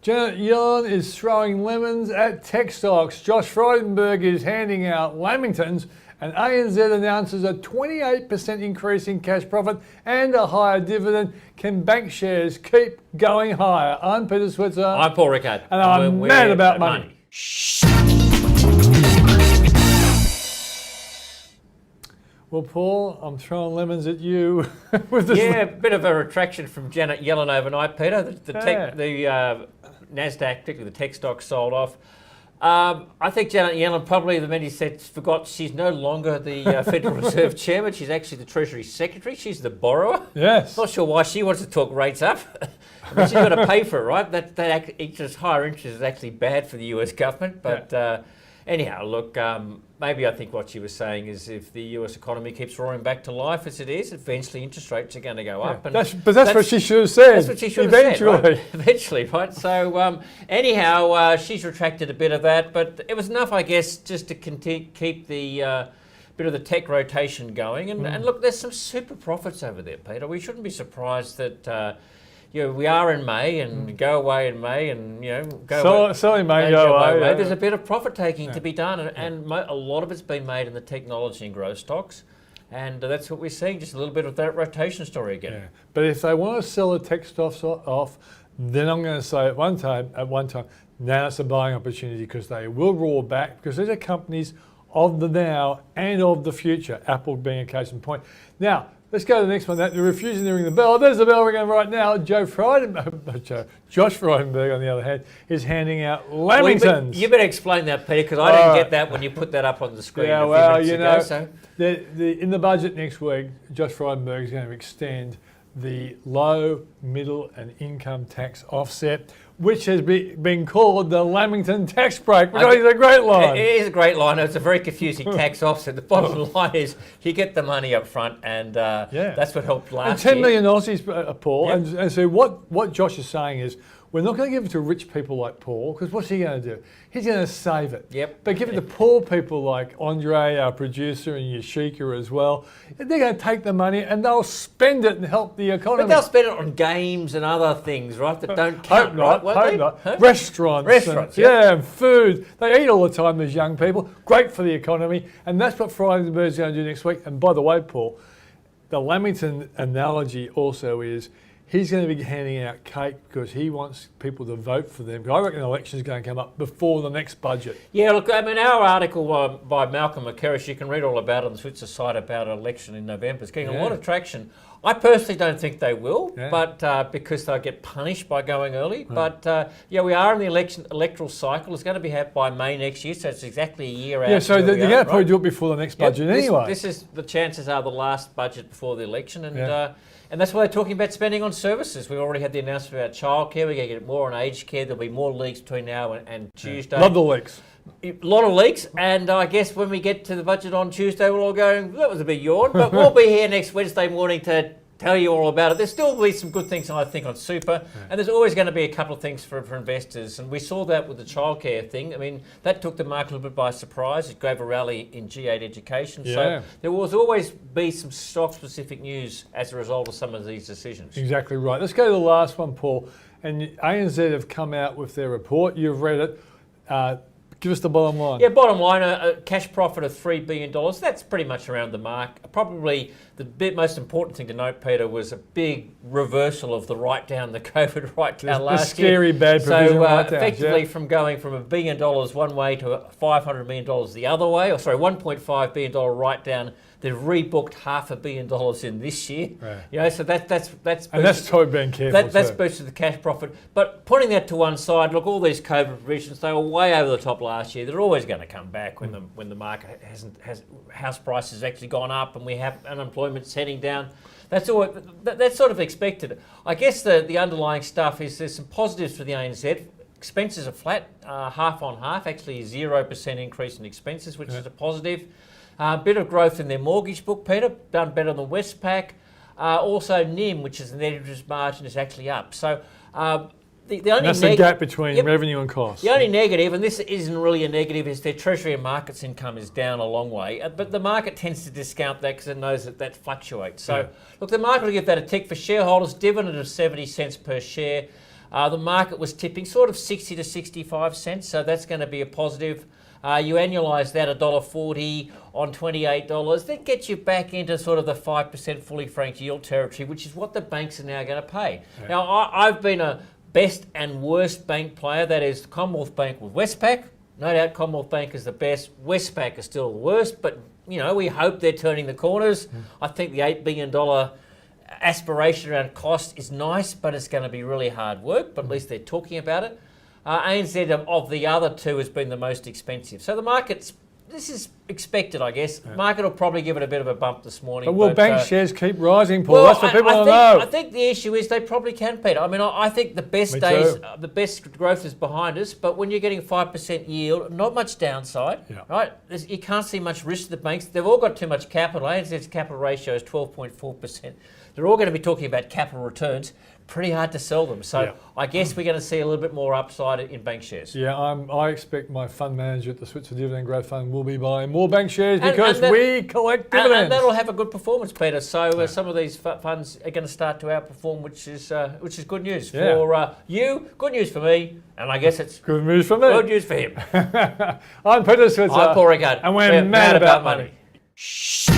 Janet Yellen is throwing lemons at tech stocks. Josh Frydenberg is handing out lamingtons. And ANZ announces a 28% increase in cash profit and a higher dividend. Can bank shares keep going higher? I'm Peter Switzer. I'm Paul Rickard. And I'm mad about money. Well, Paul, I'm throwing lemons at you. with this a bit of a retraction from Janet Yellen overnight, Peter. The NASDAQ, particularly the tech stocks, sold off. I think Janet Yellen probably, the many said, forgot she's no longer the Federal Reserve Chairman. She's actually the Treasury Secretary. She's the borrower. Yes. Not sure why she wants to talk rates up. I mean, she's got to pay for it, right? That higher interest is actually bad for the US government. But anyhow, look, maybe I think what she was saying is if the US economy keeps roaring back to life as it is, eventually interest rates are going to go up. And that's what she should have said. That's what she should have said, right? Eventually, right? So anyhow, she's retracted a bit of that, but it was enough, I guess, just to keep the bit of the tech rotation going. And look, there's some super profits over there, Peter. We shouldn't be surprised that we are in May and go away in May and selling May go away. Yeah. There's a bit of profit taking to be done, and a lot of it's been made in the technology and growth stocks, and that's what we're seeing. Just a little bit of that rotation story again. Yeah. But if they want to sell the tech stocks off, then I'm going to say at one time, now it's a buying opportunity because they will roar back because these are companies of the now and of the future. Apple being a case in point. Now. Let's go to the next one. They're refusing to ring the bell. There's the bell ringing right now. Josh Frydenberg, on the other hand, is handing out lamingtons. You better explain that, Peter, because I didn't get that when you put that up on the screen a few minutes ago. In the budget next week, Josh Frydenberg is going to extend the low, middle and income tax offset, which has been called the Lamington tax break, which is a great line. It is a great line. It's a very confusing tax offset. The bottom line is you get the money up front, and that's what helped last year. And 10 million Aussies, Paul. Yep. And so what Josh is saying is, we're not going to give it to rich people like Paul, because what's he going to do? He's going to save it. Yep. But give it to poor people like Andre, our producer, and Yashika as well. They're going to take the money and they'll spend it and help the economy. But they'll spend it on games and other things, right, that don't count, Hope not. Huh? Restaurants. And food. They eat all the time, these young people. Great for the economy. And that's what Frydenberg's going to do next week. And by the way, Paul, the Lamington analogy also is he's going to be handing out cake because he wants people to vote for them. I reckon an election is going to come up before the next budget. Yeah, look, I mean, our article by Malcolm McCarrish, you can read all about it on the Switzer site about an election in November. It's getting a lot of traction. I personally don't think they will, but because they'll get punished by going early. But we are in the electoral cycle. It's going to be happening by May next year, so it's exactly a year out. Yeah, so they're going to probably do it before the next budget anyway. This is the chances are the last budget before the election, and that's why they're talking about spending on services. We already had the announcement about childcare. We're going to get more on aged care. There'll be more leaks between now and Tuesday. Love the leaks. A lot of leaks, and I guess when we get to the budget on Tuesday, we'll all go, that was a big yawn, but we'll be here next Wednesday morning to tell you all about it. There's still be some good things, I think, on super, and there's always going to be a couple of things for investors, and we saw that with the childcare thing. I mean, that took the market a little bit by surprise. It gave a rally in G8 education, so there will always be some stock-specific news as a result of some of these decisions. Exactly right. Let's go to the last one, Paul, and ANZ have come out with their report. You've read it. Give us the bottom line. Yeah, bottom line, a cash profit of $3 billion. That's pretty much around the mark. Probably the most important thing to note, Peter, was a big reversal of the write-down, the COVID write-down last year. The scary bad provision write-downs. So effectively from going from $1 billion one way to $500 million the other way, $1.5 billion write-down. They've rebooked $500 million in this year. Right. So that's and that's totally being careful. That's boosted the cash profit. But putting that to one side, look, all these COVID provisions, they were way over the top last year. They're always going to come back when the market has house prices actually gone up and we have unemployment heading down. That's sort of expected. I guess the underlying stuff is there's some positives for the ANZ. Expenses are flat, half on half, actually a 0% increase in expenses, which is a positive. A bit of growth in their mortgage book, Peter, done better than Westpac. Also NIM, which is the net interest margin, is actually up. So the only that's the gap between revenue and cost. The only negative, and this isn't really a negative, is their treasury and markets income is down a long way. But the market tends to discount that because it knows that fluctuates. So look, the market will give that a tick for shareholders. Dividend of 70 cents per share. The market was tipping sort of 60 to 65 cents, so that's going to be a positive. You annualise that $1.40 on $28, that gets you back into sort of the 5% fully franked yield territory, which is what the banks are now going to pay. Yeah. Now, I've been a best and worst bank player, that is Commonwealth Bank with Westpac. No doubt Commonwealth Bank is the best, Westpac is still the worst, but we hope they're turning the corners. I think the $8 billion aspiration around cost is nice, but it's going to be really hard work, but at least they're talking about it. ANZ of the other two has been the most expensive. So the market's, this is expected, I guess. Yeah. Market will probably give it a bit of a bump this morning. But will bank shares keep rising, Paul? That's what people want to know. I think the issue is they probably can, Peter. I mean, I think the best days, the best growth is behind us, but when you're getting 5% yield, not much downside, right? You can't see much risk to the banks. They've all got too much capital. ANZ's capital ratio is 12.4%. They're all going to be talking about capital returns. Pretty hard to sell them. So I guess we're going to see a little bit more upside in bank shares. Yeah, I expect my fund manager at the Switzer Dividend Growth Fund will be buying more bank shares because we collect dividends. And that'll have a good performance, Peter. So some of these funds are going to start to outperform, which is good news for you, good news for me, and I guess it's good news for me. Good news for him. I'm Peter Switzer. I'm Paul Rickard. And we're mad about money. Shh.